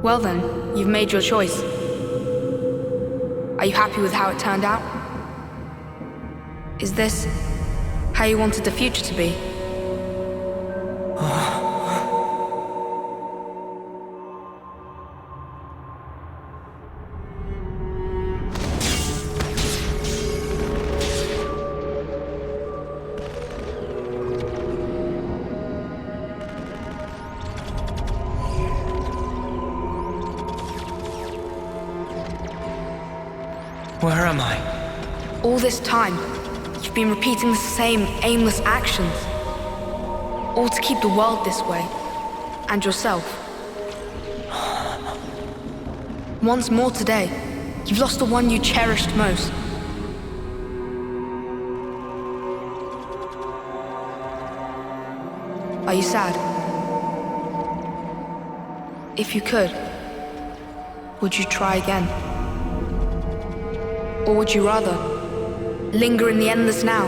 Well then, you've made your choice. Are you happy with how it turned out? Is this how you wanted the future to be? Where am I? All this time, you've been repeating the same aimless actions. All to keep the world this way, and yourself. Once more today, you've lost the one you cherished most. Are you sad? If you could, would you try again? Or would you rather linger in the endless now?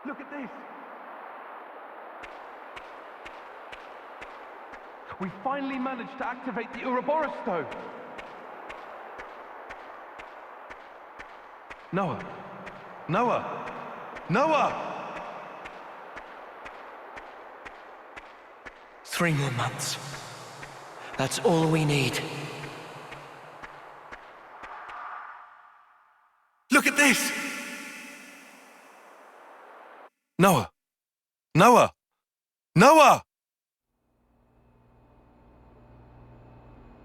Look at this! We finally managed to activate the Ouroboros stone! Noah! Noah! Noah! 3 more months. That's all we need. Look at this! Noah! Noah! Noah!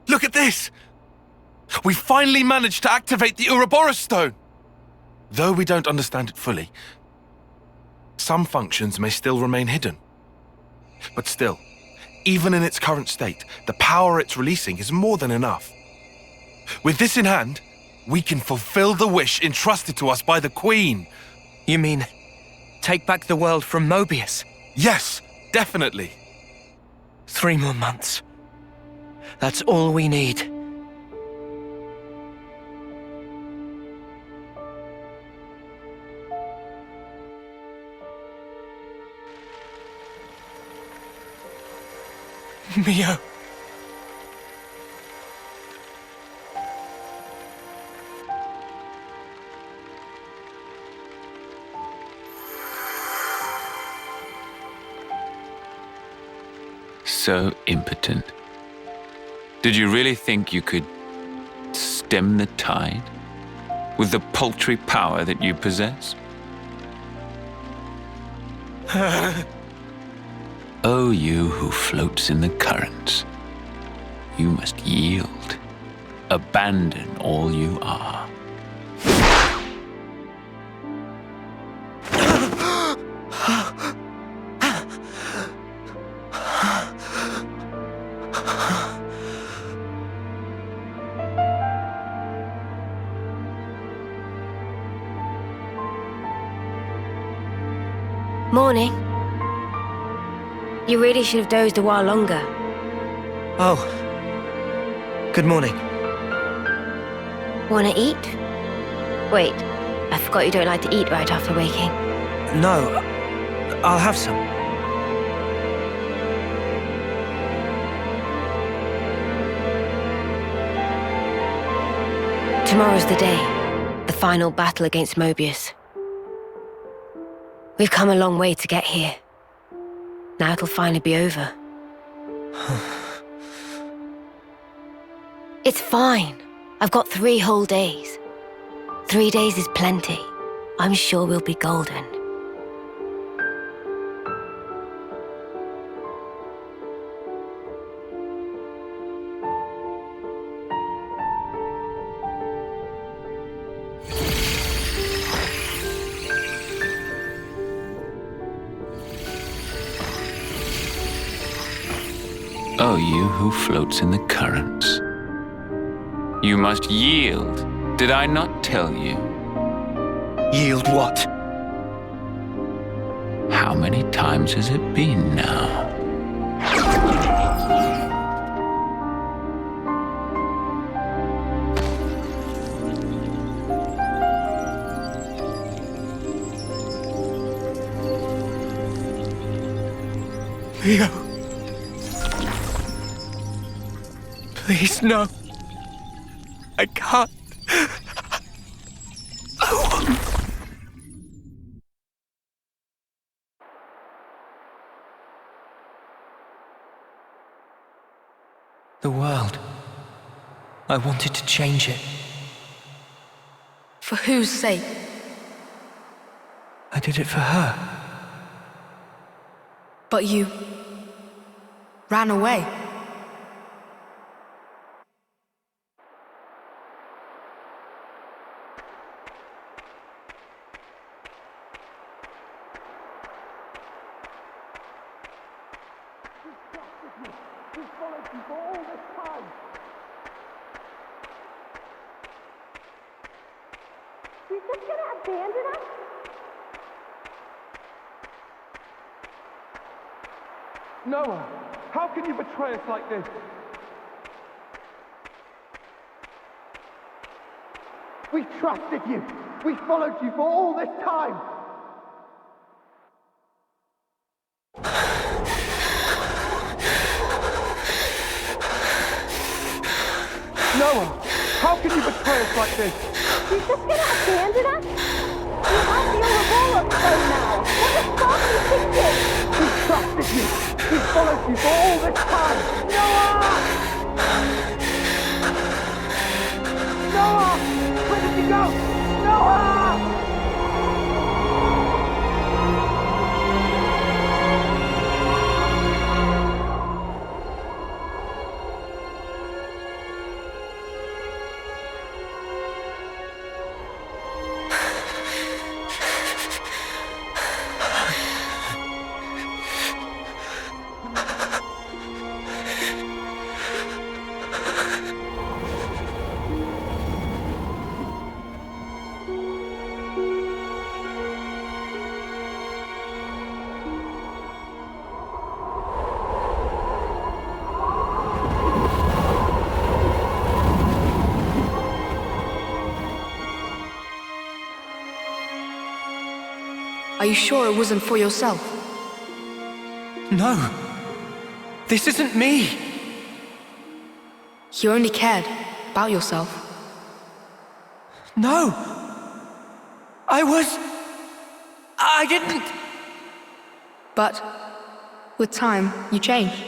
Look at this! We finally managed to activate the Ouroboros stone! Though we don't understand it fully, some functions may still remain hidden. But still, even in its current state, the power it's releasing is more than enough. With this in hand, we can fulfill the wish entrusted to us by the Queen. You mean, take back the world from Mobius? Yes, definitely. 3 more months. That's all we need. Mio. So impotent. Did you really think you could stem the tide with the paltry power that you possess? Oh, you who floats in the currents, you must yield, abandon all you are. Morning. You really should have dozed a while longer. Oh. Good morning. Wanna eat? Wait, I forgot you don't like to eat right after waking. No, I'll have some. Tomorrow's the day. The final battle against Mobius. We've come a long way to get here. Now it'll finally be over. It's fine. I've got 3 whole days. 3 days is plenty. I'm sure we'll be golden. Oh, you who floats in the currents. You must yield. Did I not tell you? Yield what? How many times has it been now? Leo. Please, no. I can't. The world. I wanted to change it. For whose sake? I did it for her. But you ran away. You're just gonna abandon us? Noah, how can you betray us like this? We trusted you. We followed you for all this time. Noah, how can you betray us like this? You're just gonna abandon us? You have the Ouroboros phone now. What the fuck are you thinking? We trusted you. We followed you for all this time. Noah! Noah! Where did you go? Noah! Are you sure it wasn't for yourself? No. This isn't me. You only cared about yourself. No. I didn't. But with time, you changed.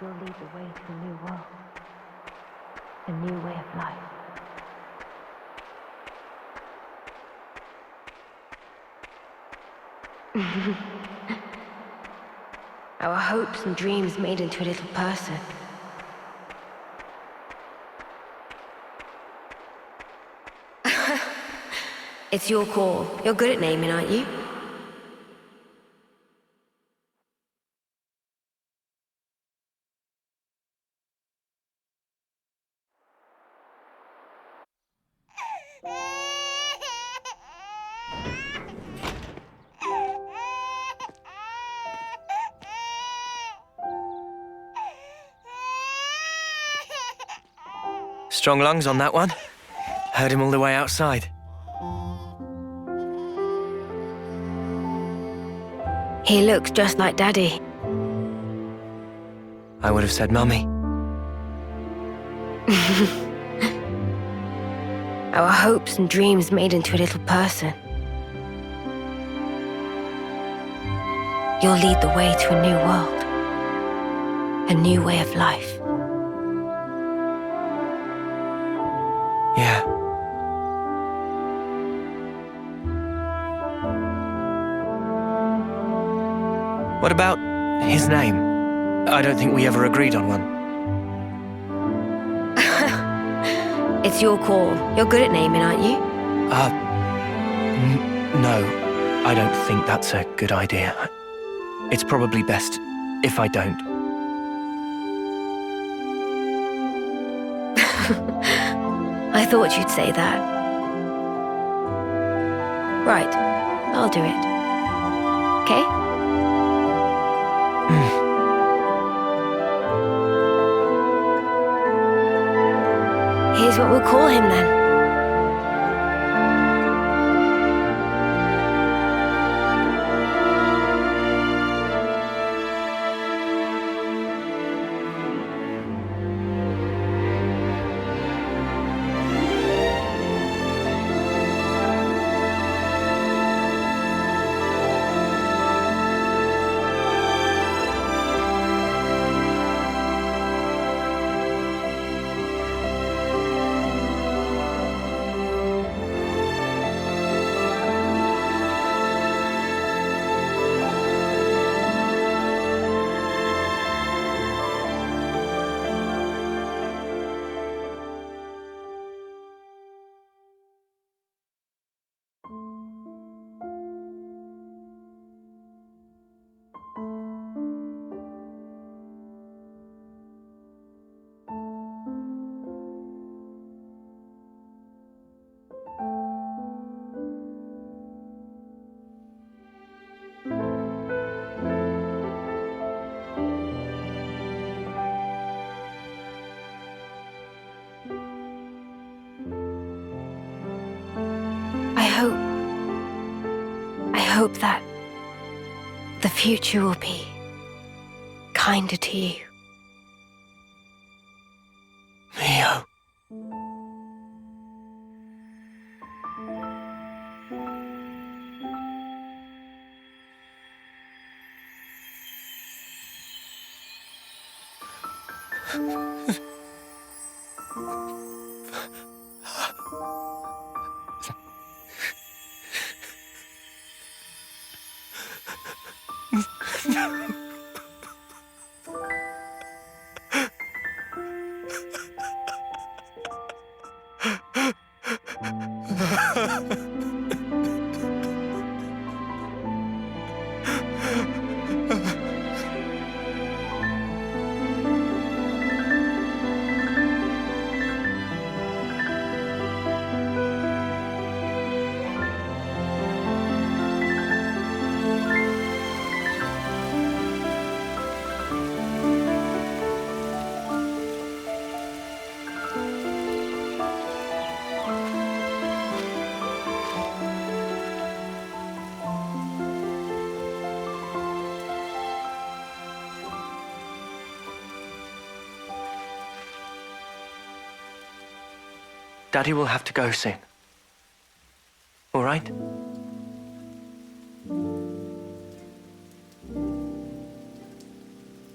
You'll lead the way to a new world, a new way of life. Our hopes and dreams made into a little person. It's your call. You're good at naming, aren't you? Strong lungs on that one. Heard him all the way outside. He looks just like Daddy. I would have said Mummy. Our hopes and dreams made into a little person. You'll lead the way to a new world, a new way of life. Yeah. What about his name? I don't think we ever agreed on one. It's your call. You're good at naming, aren't you? No, I don't think that's a good idea. It's probably best if I don't. I thought you'd say that. Right, I'll do it. Okay? Here's what we'll call him then. I hope that the future will be kinder to you. Mio. Daddy will have to go soon. All right?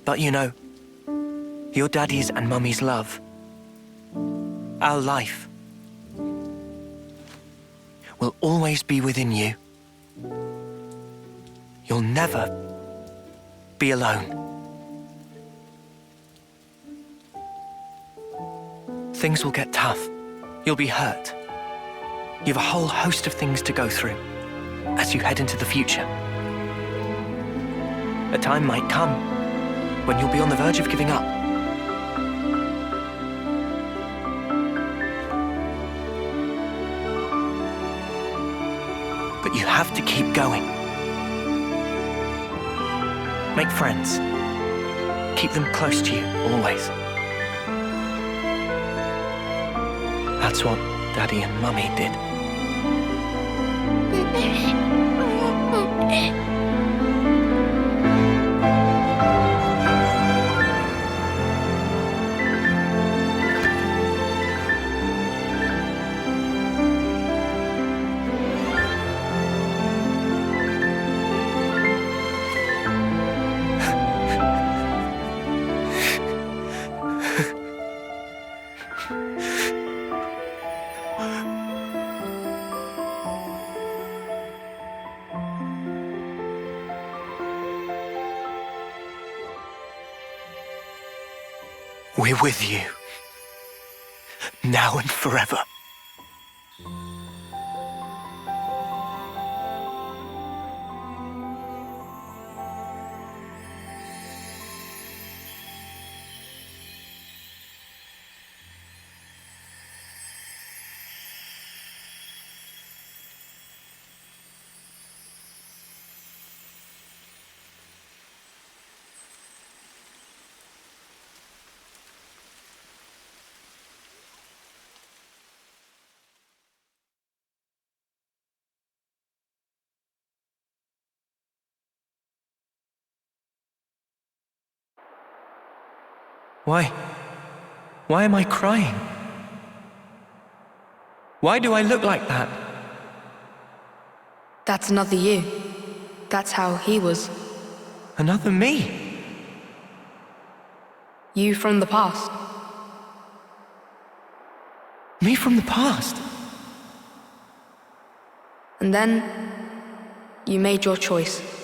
But you know, your daddy's and mummy's love, our life, will always be within you. You'll never be alone. Things will get tough. You'll be hurt. You have a whole host of things to go through as you head into the future. A time might come when you'll be on the verge of giving up. But you have to keep going. Make friends. Keep them close to you, always. That's what Daddy and Mummy did. We're with you, now and forever. Why? Why am I crying? Why do I look like that? That's another you. That's how he was. Another me? You from the past. Me from the past? And then you made your choice.